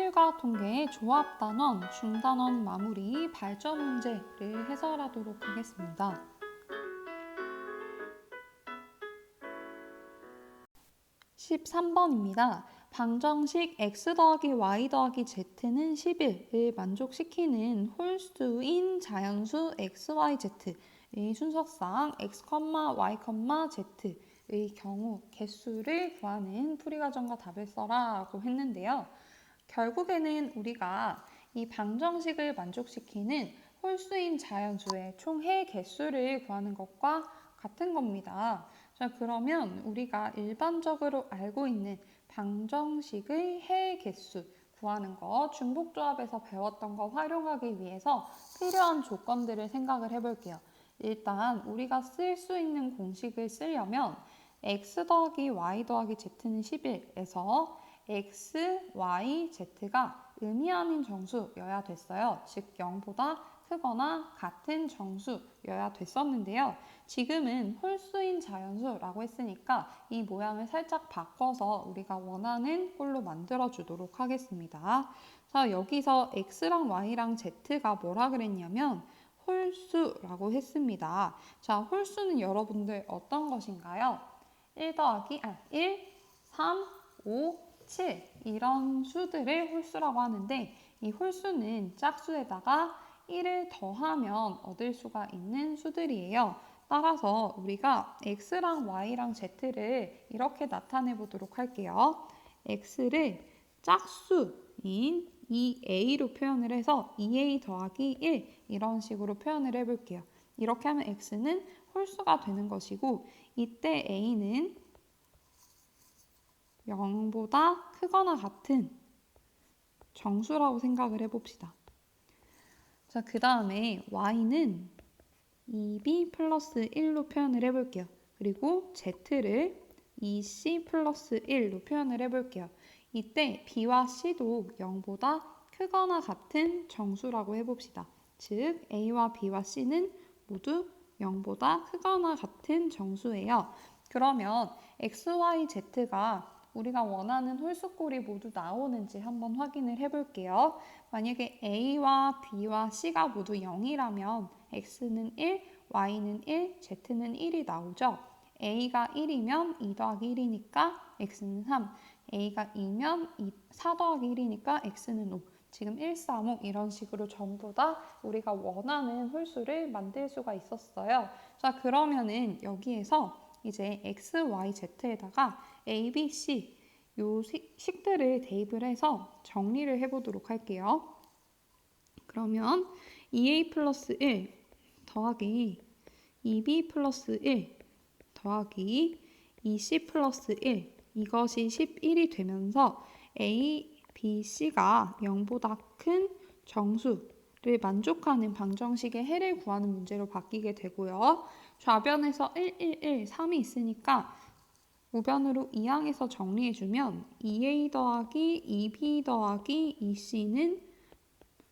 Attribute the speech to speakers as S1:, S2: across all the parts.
S1: 수일과 통계의 조합 단원, 중단원 마무리, 발전 문제를 해설하도록 하겠습니다. 13번입니다. 방정식 x 더하기 y 더하기 z는 11을 만족시키는 홀수인 자연수 x, y, z의 순서상 x, y, z의 경우 개수를 구하는 풀이과정과 답을 써라 라고 했는데요. 결국에는 우리가 이 방정식을 만족시키는 홀수인 자연수의 총해 개수를 구하는 것과 같은 겁니다. 자, 그러면 우리가 일반적으로 알고 있는 방정식의 해 개수 구하는 거 중복조합에서 배웠던 거 활용하기 위해서 필요한 조건들을 생각을 해볼게요. 일단 우리가 쓸 수 있는 공식을 쓰려면 x 더하기 y 더하기 z는 11에서 x, y, z가 의미 아닌 정수여야 됐어요. 즉 0보다 크거나 같은 정수여야 됐었는데요. 지금은 홀수인 자연수라고 했으니까 이 모양을 살짝 바꿔서 우리가 원하는 꼴로 만들어 주도록 하겠습니다. 자, 여기서 x랑 y랑 z가 뭐라 그랬냐면 홀수라고 했습니다. 자, 홀수는 여러분들 어떤 것인가요? 1, 3, 5, 7 이런 수들을 홀수라고 하는데 이 홀수는 짝수에다가 1을 더하면 얻을 수가 있는 수들이에요. 따라서 우리가 x랑 y랑 z를 이렇게 나타내 보도록 할게요. x를 짝수인 2a로 표현을 해서 2a 더하기 1 이런 식으로 표현을 해볼게요. 이렇게 하면 x는 홀수가 되는 것이고 이때 a는 0보다 크거나 같은 정수라고 생각을 해봅시다. 자, 그 다음에 y는 2b 플러스 1로 표현을 해볼게요. 그리고 z를 2c 플러스 1로 표현을 해볼게요. 이때 b와 c도 0보다 크거나 같은 정수라고 해봅시다. 즉 a와 b와 c는 모두 0보다 크거나 같은 정수예요. 그러면 x, y, z가 우리가 원하는 홀수꼴이 모두 나오는지 한번 확인을 해볼게요. 만약에 a와 b와 c가 모두 0이라면 x는 1, y는 1, z는 1이 나오죠. a가 1이면 2 더하기 1이니까 x는 3, a가 2면 4 더하기 1이니까 x는 5. 지금 1, 3, 5 이런 식으로 전부 다 우리가 원하는 홀수를 만들 수가 있었어요. 자, 그러면은 여기에서 이제 x, y, z에다가 a, b, c 요 식들을 대입을 해서 정리를 해보도록 할게요. 그러면 2a 플러스 1 더하기 2b 플러스 1 더하기 2c 플러스 1 이것이 11이 되면서 a, b, c가 0보다 큰 정수를 만족하는 방정식의 해를 구하는 문제로 바뀌게 되고요. 좌변에서 1, 1, 1, 3이 있으니까 우변으로 이항해서 정리해주면 2a 더하기 2b 더하기 2c는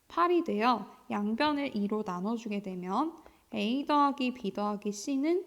S1: 8이 되어 양변을 2로 나눠주게 되면 a 더하기 b 더하기 c는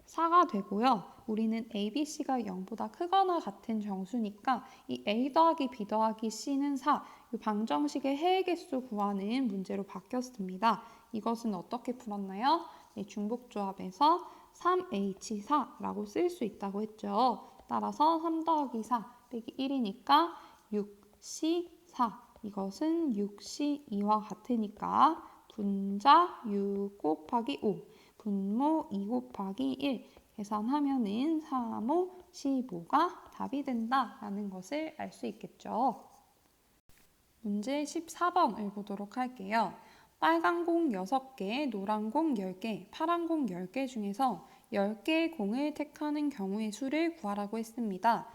S1: 4가 되고요. 우리는 a, b, c가 0보다 크거나 같은 정수니까 이 a 더하기 b 더하기 c는 4, 이 방정식의 해의 개수 구하는 문제로 바뀌었습니다. 이것은 어떻게 풀었나요? 네, 중복조합에서 3h4라고 쓸 수 있다고 했죠. 따라서 3 더하기 4 빼기 1이니까 6c4. 이것은 6c2와 같으니까 분자 6 곱하기 5, 분모 2 곱하기 1 계산하면은 3, 5, 15가 답이 된다라는 것을 알 수 있겠죠. 문제 14번을 보도록 할게요. 빨간 공 6개, 노란 공 10개, 파란 공 10개 중에서 10개의 공을 택하는 경우의 수를 구하라고 했습니다.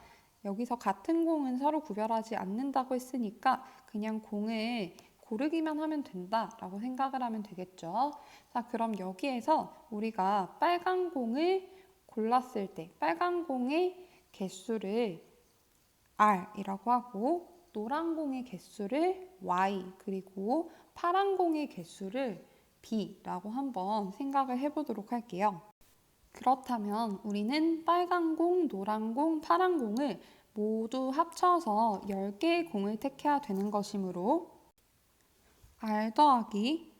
S1: 여기서 같은 공은 서로 구별하지 않는다고 했으니까 그냥 공을 고르기만 하면 된다라고 생각을 하면 되겠죠. 자, 그럼 여기에서 우리가 빨간 공을 골랐을 때 빨간 공의 개수를 R이라고 하고 노란 공의 개수를 Y 그리고 파란 공의 개수를 B라고 한번 생각을 해보도록 할게요. 그렇다면 우리는 빨간 공, 노란 공, 파란 공을 모두 합쳐서 10개의 공을 택해야 되는 것이므로 r 더하기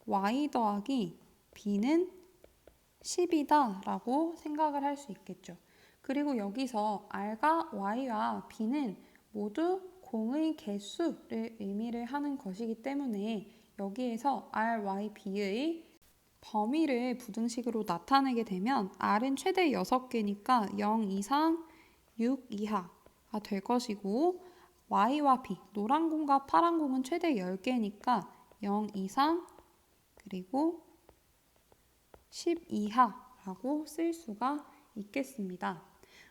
S1: y 더하기 b는 10이다 라고 생각을 할 수 있겠죠. 그리고 여기서 r과 y와 b는 모두 공의 개수를 의미를 하는 것이기 때문에 여기에서 r, y, b의 범위를 부등식으로 나타내게 되면 r은 최대 6개니까 0 이상 6 이하가 될 것이고 y와 b, 노란 공과 파란 공은 최대 10개니까 0 이상 그리고 10 이하라고 쓸 수가 있겠습니다.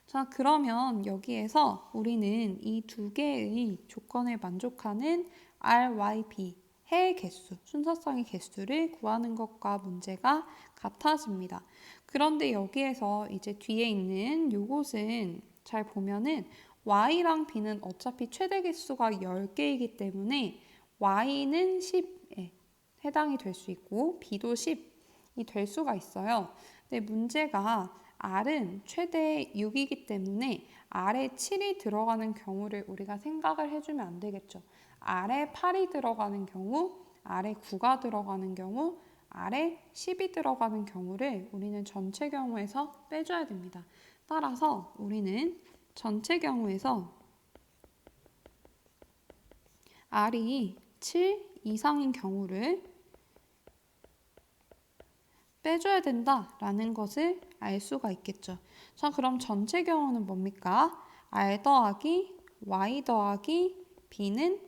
S1: 자, 그러면 여기에서 우리는 이 두 개의 조건을 만족하는 r, y, b 해의 개수, 순서상의 개수를 구하는 것과 문제가 같아집니다. 그런데 여기에서 이제 뒤에 있는 요것은 잘 보면은 y랑 b는 어차피 최대 개수가 10개이기 때문에 y는 10에 해당이 될 수 있고 b도 10이 될 수가 있어요. 근데 문제가 r은 최대 6이기 때문에 r에 7이 들어가는 경우를 우리가 생각을 해주면 안 되겠죠. r에 8이 들어가는 경우, r에 9가 들어가는 경우, r에 10이 들어가는 경우를 우리는 전체 경우에서 빼줘야 됩니다. 따라서 우리는 전체 경우에서 r이 7 이상인 경우를 빼줘야 된다라는 것을 알 수가 있겠죠. 자, 그럼 전체 경우는 뭡니까? r 더하기 y 더하기 b는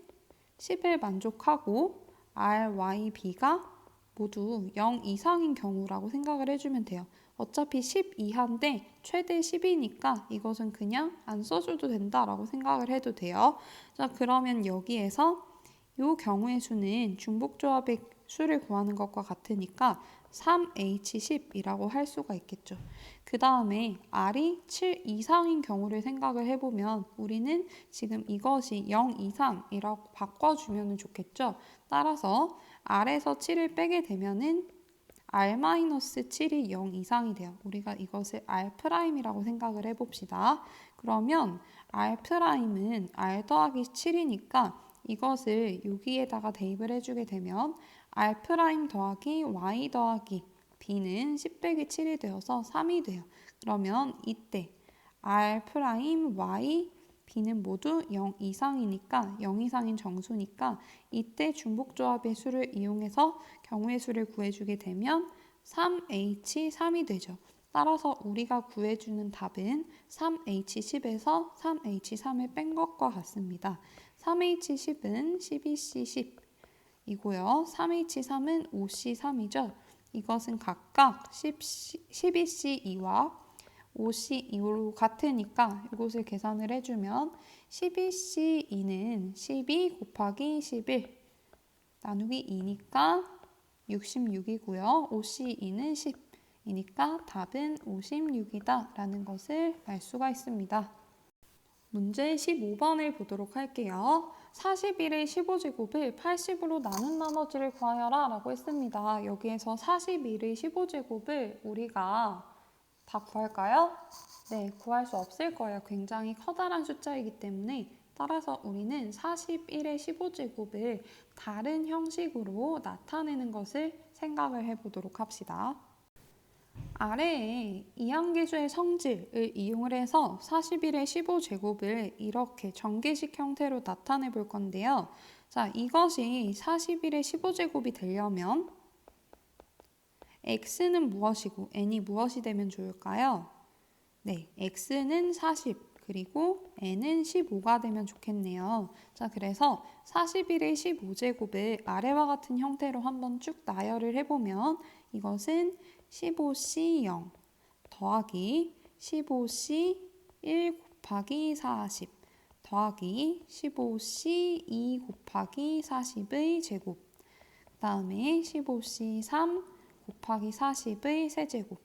S1: 10을 만족하고 r, y, b가 모두 0 이상인 경우라고 생각을 해주면 돼요. 어차피 10 이하인데 최대 10이니까 이것은 그냥 안 써줘도 된다라고 생각을 해도 돼요. 자, 그러면 여기에서 이 경우의 수는 중복조합의 수를 구하는 것과 같으니까 3H10이라고 할 수가 있겠죠. 그 다음에 R이 7 이상인 경우를 생각을 해보면 우리는 지금 이것이 0 이상이라고 바꿔주면 좋겠죠. 따라서 R에서 7을 빼게 되면은 R-7이 0 이상이 돼요. 우리가 이것을 R'이라고 생각을 해봅시다. 그러면 R'은 R 더하기 7이니까 이것을 여기에다가 대입을 해주게 되면 R' 더하기 Y 더하기 B는 10 빼기 7이 되어서 3이 돼요. 그러면 이때 R', Y, B는 모두 0 이상이니까 0 이상인 정수니까 이때 중복조합의 수를 이용해서 경우의 수를 구해주게 되면 3H3이 되죠. 따라서 우리가 구해주는 답은 3H10에서 3H3을 뺀 것과 같습니다. 3H10은 12C10이고요. 3H3은 5C3이죠. 이것은 각각 12C2와 5C2로 같으니까 이것을 계산을 해주면 12C2는 12 곱하기 11 나누기 2니까 66이고요. 5C2는 10이니까 답은 56이다 라는 것을 알 수가 있습니다. 문제 15번을 보도록 할게요. 41의 15제곱을 80으로 나눈 나머지를 구하여라 라고 했습니다. 여기에서 41의 15제곱을 우리가 다 구할까요? 네, 구할 수 없을 거예요. 굉장히 커다란 숫자이기 때문에 따라서 우리는 41의 15제곱을 다른 형식으로 나타내는 것을 생각을 해보도록 합시다. 아래에 이항계수의 성질을 이용을 해서 41의 15제곱을 이렇게 전개식 형태로 나타내 볼 건데요. 자, 이것이 41의 15제곱이 되려면 x는 무엇이고 n이 무엇이 되면 좋을까요? 네, x는 40 그리고 n은 15가 되면 좋겠네요. 자, 그래서 41의 15제곱을 아래와 같은 형태로 한번 쭉 나열을 해보면 이것은 15C0 더하기 15C1 곱하기 40 더하기 15C2 곱하기 40의 제곱 그 다음에 15C3 곱하기 40의 세제곱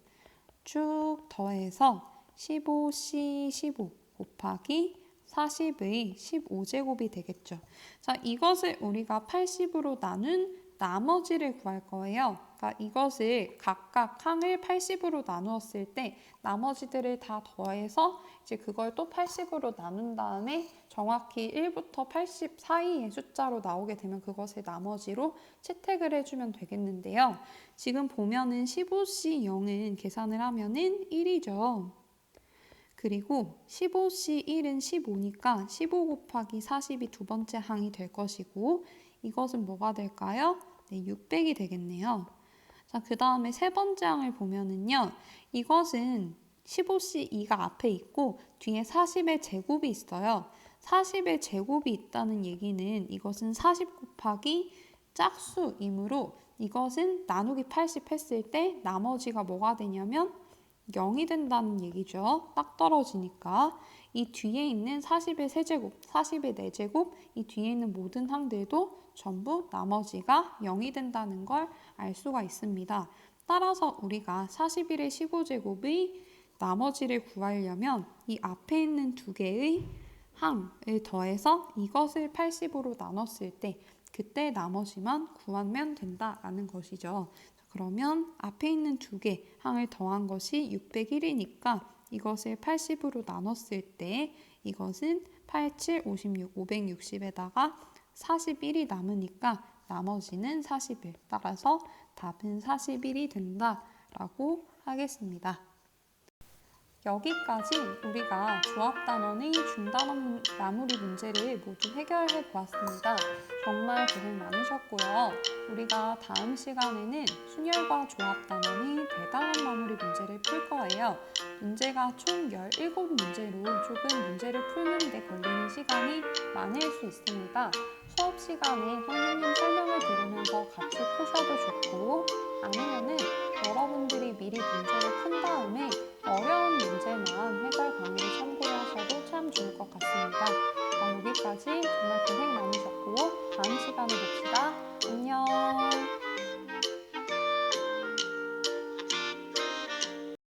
S1: 쭉 더해서 15C15 곱하기 40의 15제곱이 되겠죠. 자, 이것을 우리가 80으로 나눈 나머지를 구할 거예요. 그러니까 이것을 각각 항을 80으로 나누었을 때 나머지들을 다 더해서 이제 그걸 또 80으로 나눈 다음에 정확히 1부터 80 사이의 숫자로 나오게 되면 그것을 나머지로 채택을 해주면 되겠는데요. 지금 보면은 15C 0은 계산을 하면은 1이죠. 그리고 15C 1은 15니까 15 곱하기 40이 두 번째 항이 될 것이고 이것은 뭐가 될까요? 네, 600이 되겠네요. 자, 그 다음에 세 번째 항을 보면은요. 이것은 15C 2가 앞에 있고 뒤에 40의 제곱이 있어요. 40의 제곱이 있다는 얘기는 이것은 40 곱하기 짝수이므로 이것은 나누기 80 했을 때 나머지가 뭐가 되냐면 0이 된다는 얘기죠. 딱 떨어지니까. 이 뒤에 있는 40의 세제곱, 40의 4제곱, 이 뒤에 있는 모든 항들도 전부 나머지가 0이 된다는 걸 알 수가 있습니다. 따라서 우리가 41의 15제곱의 나머지를 구하려면 이 앞에 있는 두 개의 항을 더해서 이것을 80으로 나눴을 때 그때 나머지만 구하면 된다라는 것이죠. 그러면 앞에 있는 두 개 항을 더한 것이 601이니까 이것을 80으로 나눴을 때 이것은 87, 56, 560에다가 41이 남으니까 나머지는 41. 따라서 답은 41이 된다라고 하겠습니다. 여기까지 우리가 조합단원의 중단원 마무리 문제를 모두 해결해 보았습니다. 정말 고생 많으셨고요. 우리가 다음 시간에는 순열과 조합단원의 대단원 마무리 문제를 풀 거예요. 문제가 총 17문제로 조금 문제를 푸는 데 걸리는 시간이 많을 수 있습니다. 수업 시간에 선생님 설명을 들으면서 같이 푸셔도 좋고 아니면은 여러분들이 미리 문제를 푼 다음에 어려운 문제만 해설 강의를 참고하셔도 참 좋을 것 같습니다. 그럼 여기까지 정말 고생 많으셨고 다음 시간에 봅시다. 안녕.